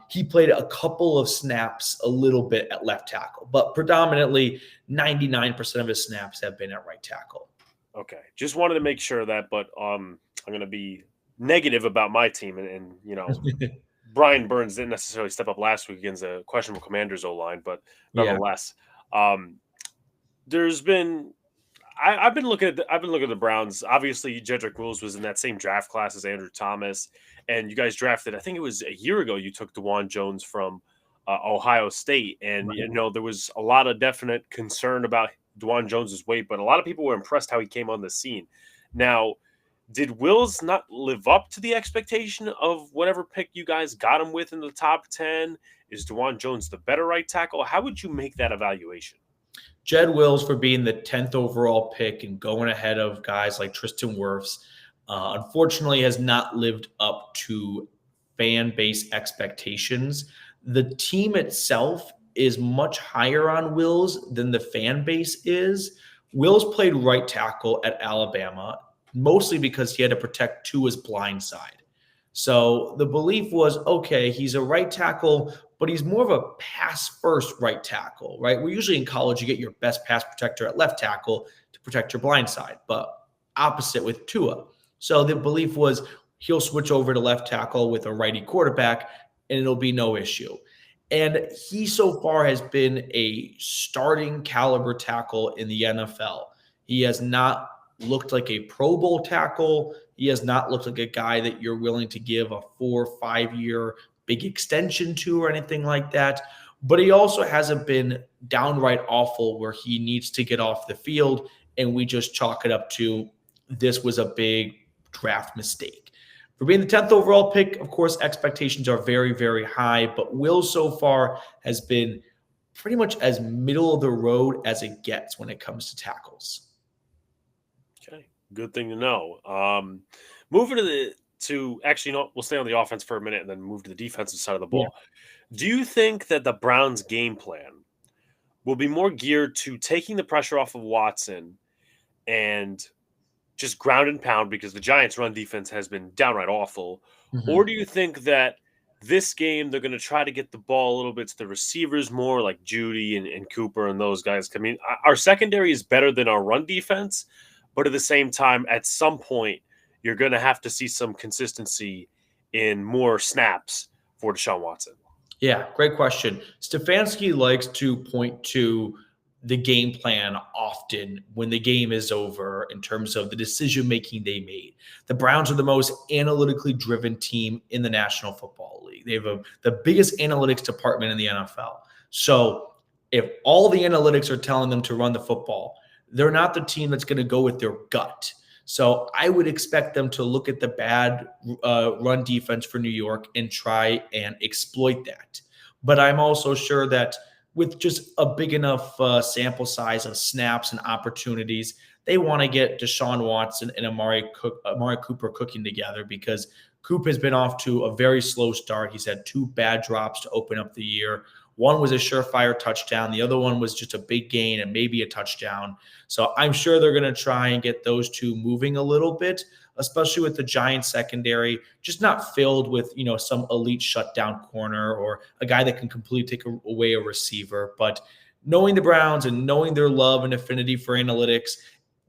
He played a couple of snaps a little bit at left tackle, but predominantly 99% of his snaps have been at right tackle. Okay. Just wanted to make sure of that, but I'm going to be negative about my team. And Brian Burns didn't necessarily step up last week against a questionable Commanders O-line, but nonetheless, there's been I've been looking at the Browns. Obviously, Jedrick Wills was in that same draft class as Andrew Thomas, and you guys drafted. I think it was a year ago. You took DeJuan Jones from Ohio State, and Right. there was a lot of definite concern about DeJuan Jones's weight, but a lot of people were impressed how he came on the scene. Now, did Wills not live up to the expectation of whatever pick you guys got him with in the top 10? Is DeJuan Jones the better right tackle? How would you make that evaluation? Jed Wills for being the 10th overall pick and going ahead of guys like Tristan Wirfs, unfortunately has not lived up to fan base expectations. The team itself is much higher on Wills than the fan base is. Wills played right tackle at Alabama, mostly because he had to protect Tua's blind side. So the belief was, okay, he's a right tackle, but he's more of a pass first right tackle, right? Well, usually in college, you get your best pass protector at left tackle to protect your blind side, but opposite with Tua. So the belief was he'll switch over to left tackle with a righty quarterback and it'll be no issue. And he so far has been a starting caliber tackle in the NFL. He has not looked like a Pro Bowl tackle. He has not looked like a guy that you're willing to give a 4 or 5 year big extension to or anything like that. But he also hasn't been downright awful where he needs to get off the field and we just chalk it up to this was a big draft mistake. For being the 10th overall pick, of course, expectations are very, very high, but Will so far has been pretty much as middle of the road as it gets when it comes to tackles. Okay, good thing to know. Moving we'll stay on the offense for a minute and then move to the defensive side of the ball. Yeah. Do you think that the Browns' game plan will be more geared to taking the pressure off of Watson and just ground and pound because the Giants' run defense has been downright awful? Mm-hmm. Or do you think that this game they're going to try to get the ball a little bit to the receivers more, like Judy and Cooper and those guys? I mean, our secondary is better than our run defense, but at the same time, at some point, you're going to have to see some consistency in more snaps for Deshaun Watson. Yeah, great question. Stefanski likes to point to the game plan often when the game is over in terms of the decision-making they made. The Browns are the most analytically driven team in the National Football League. They have the biggest analytics department in the NFL. So if all the analytics are telling them to run the football, they're not the team that's going to go with their gut. So I would expect them to look at the bad run defense for New York and try and exploit that. But I'm also sure that with just a big enough sample size of snaps and opportunities, they want to get Deshaun Watson and Amari Cooper cooking together because Coop has been off to a very slow start. He's had 2 bad drops to open up the year. One was a surefire touchdown. The other one was just a big gain and maybe a touchdown. So I'm sure they're going to try and get those two moving a little bit, especially with the Giants secondary, just not filled with, some elite shutdown corner or a guy that can completely take away a receiver. But knowing the Browns and knowing their love and affinity for analytics,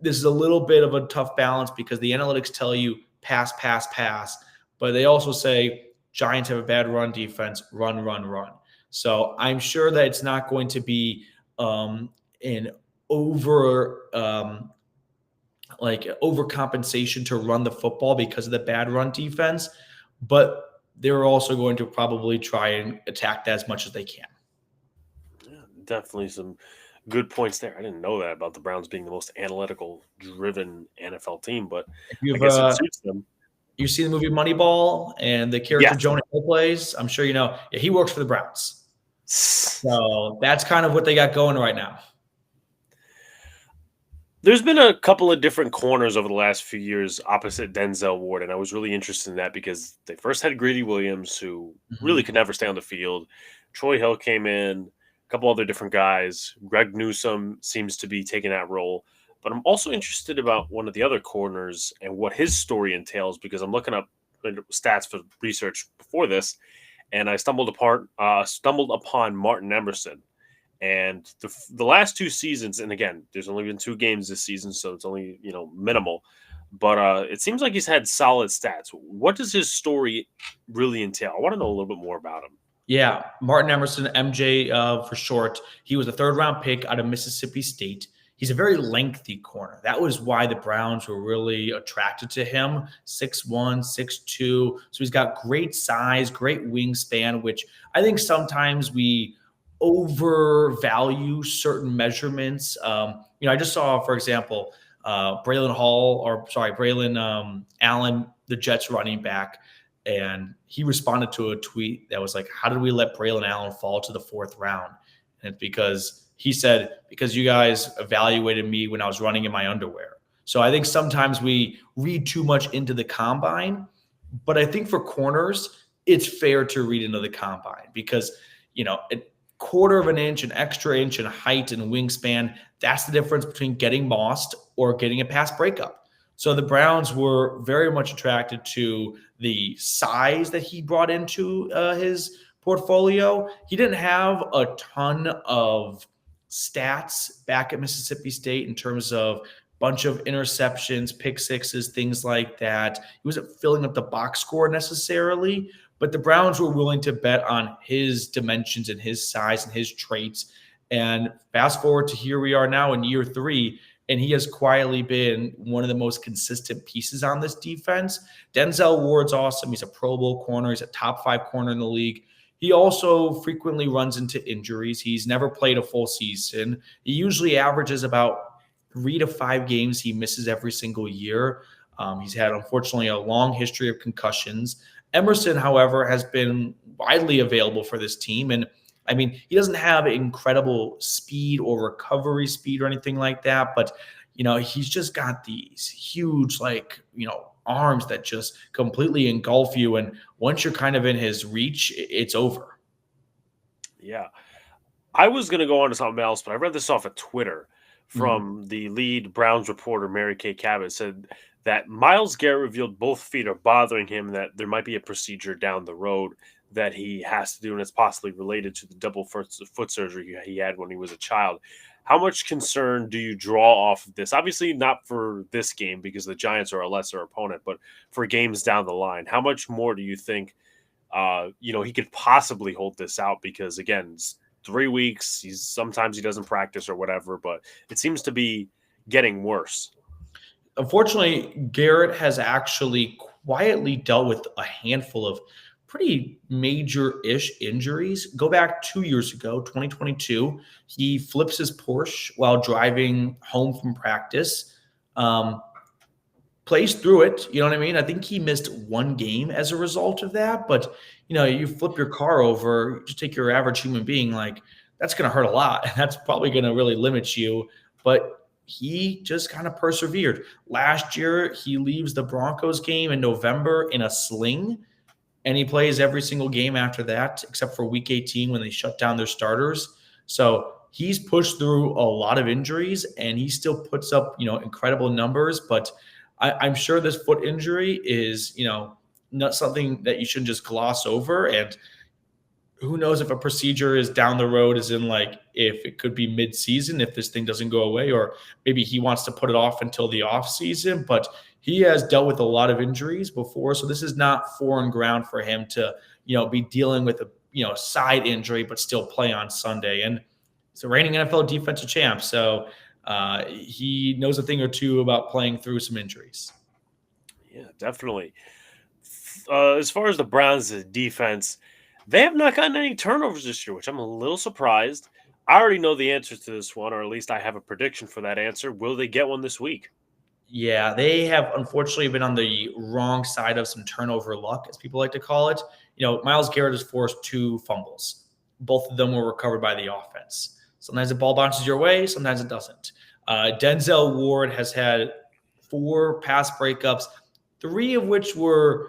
this is a little bit of a tough balance because the analytics tell you pass, pass, pass. But they also say Giants have a bad run defense, run, run, run. So I'm sure that it's not going to be an overcompensation to run the football because of the bad run defense, but they're also going to probably try and attack that as much as they can. Yeah, definitely some Good points there. I didn't know that about the Browns being the most analytical driven NFL team, but If I you've guess it suits them. you seen the movie Moneyball and the character Yes. Jonah Hill plays, I'm sure you know. Yeah, he works for the Browns. So that's kind of what they got going right now. There's been a couple of different corners over the last few years opposite Denzel Ward, and I was really interested in that because they first had Greedy Williams, who really Mhm. could never stay on the field. Troy Hill came in, a couple other different guys. Greg Newsome seems to be taking that role. But I'm also interested about one of the other corners and what his story entails because I'm looking up stats for research before this, and I stumbled upon Martin Emerson. And the last two seasons, and again, there's only been 2 games this season, so it's only minimal. But it seems like he's had solid stats. What does his story really entail? I want to know a little bit more about him. Yeah, Martin Emerson, MJ for short. He was a third round pick out of Mississippi State. He's a very lengthy corner. That was why the Browns were really attracted to him. 6'1, 6'2. So he's got great size, great wingspan, which I think sometimes we overvalue certain measurements. I just saw, for example, Braylon Allen, the Jets running back, and he responded to a tweet that was like, "How did we let Braylon Allen fall to the fourth round?" And it's because he said, "Because you guys evaluated me when I was running in my underwear." So I think sometimes we read too much into the combine, but I think for corners, it's fair to read into the combine because, a quarter of an inch, an extra inch in height and wingspan, that's the difference between getting mossed or getting a pass breakup. So the Browns were very much attracted to the size that he brought into his portfolio. He didn't have a ton of stats back at Mississippi State in terms of bunch of interceptions, pick sixes, things like that. He wasn't filling up the box score necessarily, but the Browns were willing to bet on his dimensions and his size and his traits. And fast forward to here we are now in year 3, and he has quietly been one of the most consistent pieces on this defense. Denzel Ward's awesome. He's a Pro Bowl corner. He's a top 5 corner in the league. He also frequently runs into injuries. He's never played a full season. He usually averages about 3 to 5 games he misses every single year. He's had, unfortunately, a long history of concussions. Emerson, however, has been widely available for this team. And I mean, he doesn't have incredible speed or recovery speed or anything like that, but he's just got these huge, arms that just completely engulf you. And once you're kind of in his reach, it's over. Yeah. I was going to go on to something else, but I read this off of Twitter Mhm. from the lead Browns reporter, Mary Kay Cabot, said that Miles Garrett revealed both feet are bothering him, that there might be a procedure down the road that he has to do, and it's possibly related to the double foot surgery he had when he was a child. How much concern do you draw off of this? Obviously, not for this game because the Giants are a lesser opponent, but for games down the line, how much more do you think he could possibly hold this out because again, 3 weeks. Sometimes he doesn't practice or whatever, but it seems to be getting worse. Unfortunately, Garrett has actually quietly dealt with a handful of pretty major-ish injuries. Go back 2 years ago, 2022, he flips his Porsche while driving home from practice. Um, Plays through it. You know what I mean? I think he missed one game as a result of that. But you flip your car over, just take your average human being, like that's going to hurt a lot. And that's probably going to really limit you. But he just kind of persevered. Last year, he leaves the Broncos game in November in a sling, and he plays every single game after that, except for Week 18 when they shut down their starters. So he's pushed through a lot of injuries, and he still puts up incredible numbers. But I'm sure this foot injury is not something that you shouldn't just gloss over. And who knows if a procedure is down the road, is in like if it could be mid-season if this thing doesn't go away, or maybe he wants to put it off until the off season. But he has dealt with a lot of injuries before, so this is not foreign ground for him to be dealing with a side injury but still play on Sunday. And he's a reigning NFL defensive champ, so he knows a thing or two about playing through some injuries. Yeah, definitely. As far as the Browns' defense, they have not gotten any turnovers this year, which I'm a little surprised. I already know the answer to this one, or at least I have a prediction for that answer. Will they get one this week? Yeah, they have unfortunately been on the wrong side of some turnover luck, as people like to call it. Myles Garrett has forced 2 fumbles. Both of them were recovered by the offense. Sometimes the ball bounces your way, sometimes it doesn't. Denzel Ward has had 4 pass breakups, 3 of which were,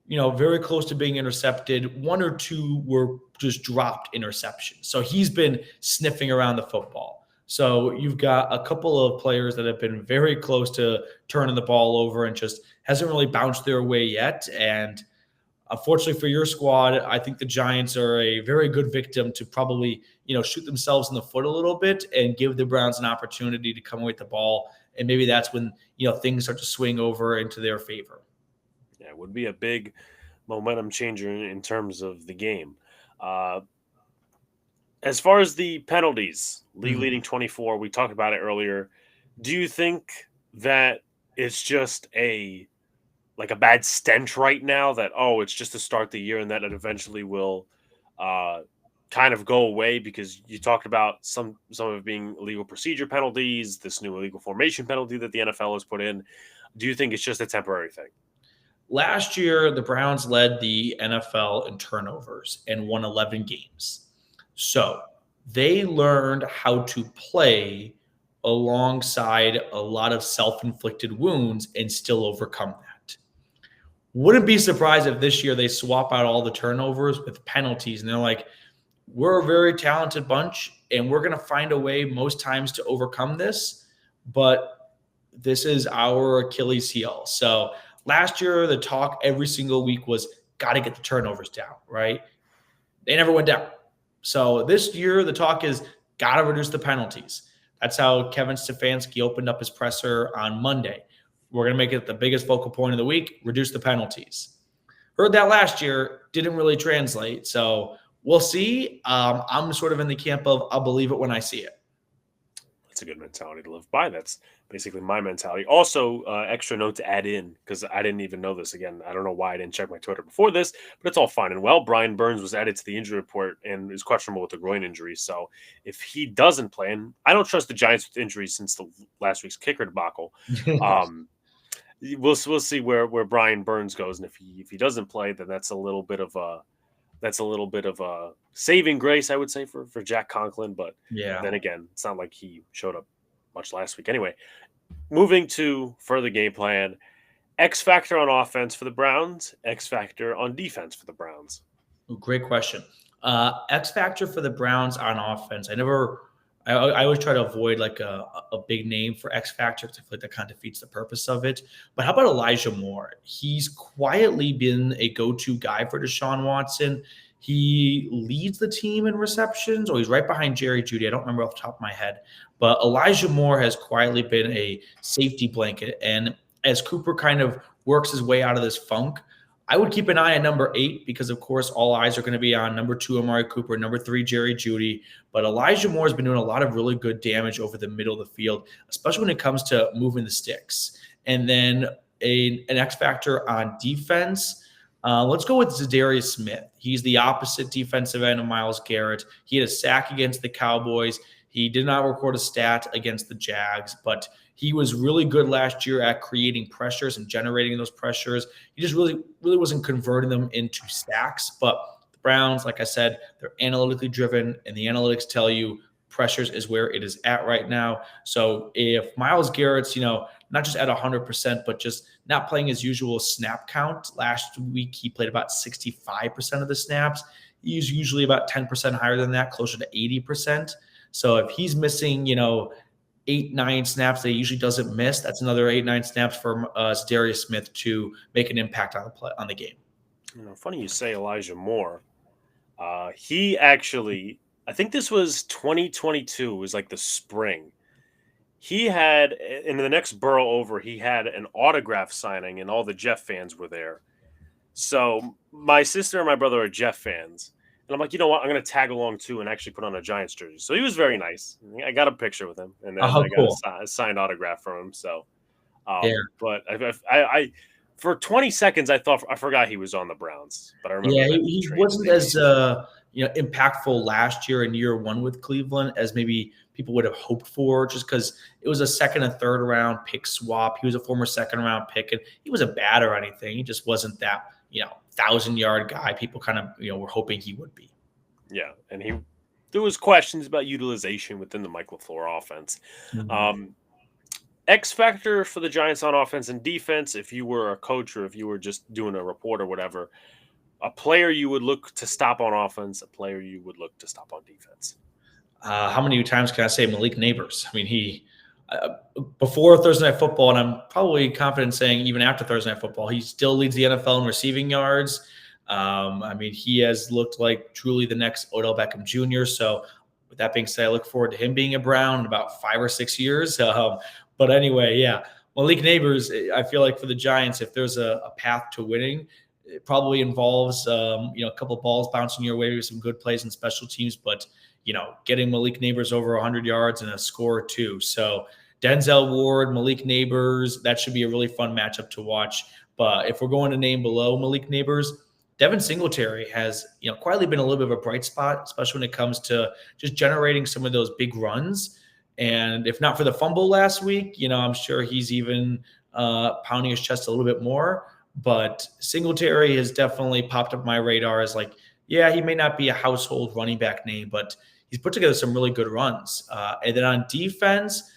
very close to being intercepted. 1 or 2 were just dropped interceptions. So he's been sniffing around the football. So you've got a couple of players that have been very close to turning the ball over and just hasn't really bounced their way yet. And unfortunately for your squad, I think the Giants are a very good victim to probably, shoot themselves in the foot a little bit and give the Browns an opportunity to come away with the ball. And maybe that's when, things start to swing over into their favor. Yeah, it would be a big momentum changer in terms of the game. Uh, as far as the penalties, league leading 24, we talked about it earlier. Do you think that it's just a bad stench right now that, it's just to start the year and that it eventually will kind of go away? Because you talked about some of it being illegal procedure penalties, this new illegal formation penalty that the NFL has put in. Do you think it's just a temporary thing? Last year, the Browns led the NFL in turnovers and won 11 games. So they learned how to play alongside a lot of self inflicted wounds and still overcome that. Wouldn't be surprised if this year they swap out all the turnovers with penalties and they're like, we're a very talented bunch and we're going to find a way most times to overcome this. But this is our Achilles heel. So last year, the talk every single week was got to get the turnovers down, right? They never went down. So this year, the talk is got to reduce the penalties. That's how Kevin Stefanski opened up his presser on Monday. We're going to make it the biggest focal point of the week, reduce the penalties. Heard that last year, didn't really translate. So we'll see. I'm sort of in the camp of I'll believe it when I see it. That's a good mentality to live by. That's basically my mentality. Also, extra note to add in, because I didn't even know this. Again, I don't know why I didn't check my Twitter before this, but it's all fine and well. Brian Burns was added to the injury report and is questionable with a groin injury. So if he doesn't play, and I don't trust the Giants with injuries since the last week's kicker debacle, we'll see where Brian Burns goes, and if he doesn't play, then that's a little bit of a saving grace, I would say, for Jack Conklin. But then again, it's not like he showed up much last week. Anyway, moving to further game plan, X factor on offense for the Browns, X factor on defense for the Browns. Great question. X factor for the Browns on offense. I always try to avoid like a big name for X factor because I feel like that kind of defeats the purpose of it. But how about Elijah Moore? He's quietly been a go-to guy for Deshaun Watson. He leads the team in receptions, or he's right behind Jerry Jeudy. I don't remember off the top of my head. But Elijah Moore has quietly been a safety blanket. And as Cooper kind of works his way out of this funk, I would keep an eye on number 8 because, of course, all eyes are going to be on number 2, Amari Cooper, number 3, Jerry Jeudy. But Elijah Moore has been doing a lot of really good damage over the middle of the field, especially when it comes to moving the sticks. And then an X factor on defense. Let's go with Zadarius Smith. He's the opposite defensive end of Myles Garrett. He had a sack against the Cowboys. He did not record a stat against the Jags, but he was really good last year at creating pressures and generating those pressures. He just really wasn't converting them into sacks. But the Browns, like I said, they're analytically driven, and the analytics tell you pressures is where it is at right now. So if Myles Garrett's, not just at 100%, but just not playing his usual snap count. Last week, he played about 65% of the snaps. He's usually about 10% higher than that, closer to 80%. So if he's missing, 8-9 snaps that he usually doesn't miss, that's another 8-9 snaps for Zadarius Smith to make an impact on the game. Funny you say Elijah Moore. He actually, I think this was 2022. It was like the spring. He had, in the next borough over, he had an autograph signing, and all the Jeff fans were there. So my sister and my brother are Jeff fans. And I'm like, you know what? I'm going to tag along too and actually put on a Giants jersey. So he was very nice. I got a picture with him, and then I got a signed autograph from him. So, but I for 20 seconds I forgot he was on the Browns. But I remember, he wasn't as impactful last year in year one with Cleveland as maybe people would have hoped for, just because it was a second and third round pick swap. He was a former second round pick, and he wasn't bad or anything. He just wasn't that 1,000-yard guy people kind of were hoping he would be. Yeah, and there was questions about utilization within the Mike LaFleur offense. Mm-hmm. X factor for the Giants on offense and defense, if you were a coach or if you were just doing a report or whatever, a player you would look to stop on offense, a player you would look to stop on defense. How many times can I say Malik Neighbors? I mean, he before Thursday Night Football, and I'm probably confident saying even after Thursday Night Football, he still leads the NFL in receiving yards. I mean, he has looked like truly the next Odell Beckham Jr. So with that being said, I look forward to him being a Brown in about 5 or 6 years. But anyway, yeah, Malik Neighbors, I feel like for the Giants, if there's a path to winning, it probably involves a couple of balls bouncing your way with some good plays and special teams, but getting Malik Neighbors over 100 yards and a score or two. So Denzel Ward, Malik Neighbors, that should be a really fun matchup to watch. But if we're going to name below Malik Neighbors, Devin Singletary has quietly been a little bit of a bright spot, especially when it comes to just generating some of those big runs. And if not for the fumble last week, I'm sure he's even pounding his chest a little bit more. But Singletary has definitely popped up my radar as he may not be a household running back name, but he's put together some really good runs. And then on defense,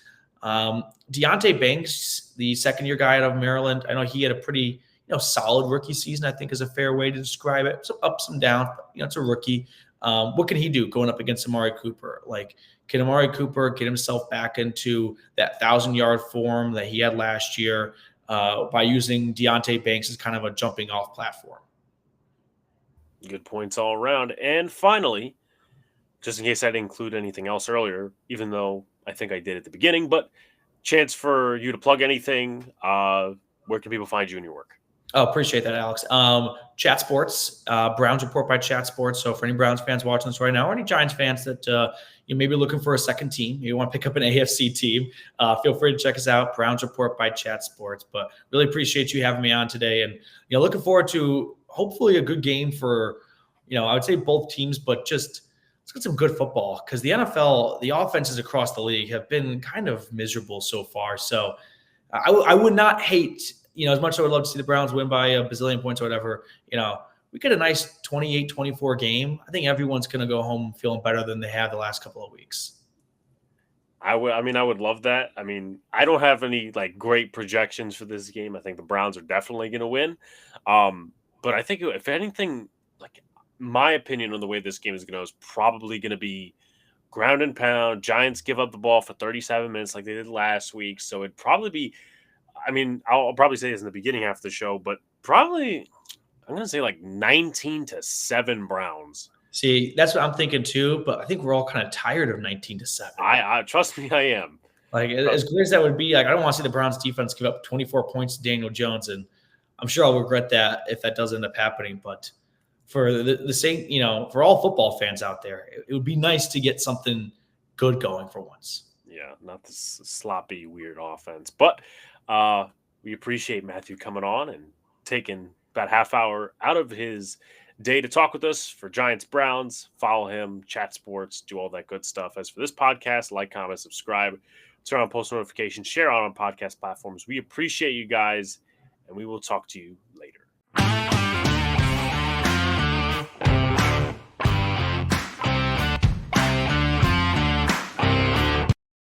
Deonte Banks, the second-year guy out of Maryland, I know he had a pretty solid rookie season, I think is a fair way to describe it. Some ups and downs, but it's a rookie. What can he do going up against Amari Cooper? Can Amari Cooper get himself back into that 1,000-yard form that he had last year by using Deonte Banks as kind of a jumping off platform? Good points all around. And finally, just in case I didn't include anything else earlier, even though I think I did at the beginning, but chance for you to plug anything. Where can people find you in your work? Oh, appreciate that, Alex. Chat Sports, Browns Report by Chat Sports. So for any Browns fans watching this right now, or any Giants fans that you may be looking for a second team, you want to pick up an AFC team, feel free to check us out, Browns Report by Chat Sports. But really appreciate you having me on today, and looking forward to hopefully a good game for I would say both teams, but just let's get some good football, because the NFL, the offenses across the league have been kind of miserable so far. So I would not hate. As much as I would love to see the Browns win by a bazillion points or whatever, we get a nice 28-24 game. I think everyone's going to go home feeling better than they have the last couple of weeks. I would love that. I mean, I don't have any great projections for this game. I think the Browns are definitely going to win. But I think if anything, my opinion on the way this game is going to go is probably going to be ground and pound. Giants give up the ball for 37 minutes like they did last week. So it'd probably be, I'll probably say this in the beginning half of the show, but probably I'm going to say 19-7 Browns. See, that's what I'm thinking too, but I think we're all kind of tired of 19-7. I trust me, I am. As great as that would be, I don't want to see the Browns defense give up 24 points to Daniel Jones, and I'm sure I'll regret that if that does end up happening. But for the sake, for all football fans out there, it would be nice to get something good going for once. Yeah, not this sloppy, weird offense. But we appreciate Matthew coming on and taking about half hour out of his day to talk with us for Giants Browns. Follow him, Chat Sports, do all that good stuff. As for this podcast, like, comment, subscribe, turn on post notifications, share out on podcast platforms. We appreciate you guys, and we will talk to you later.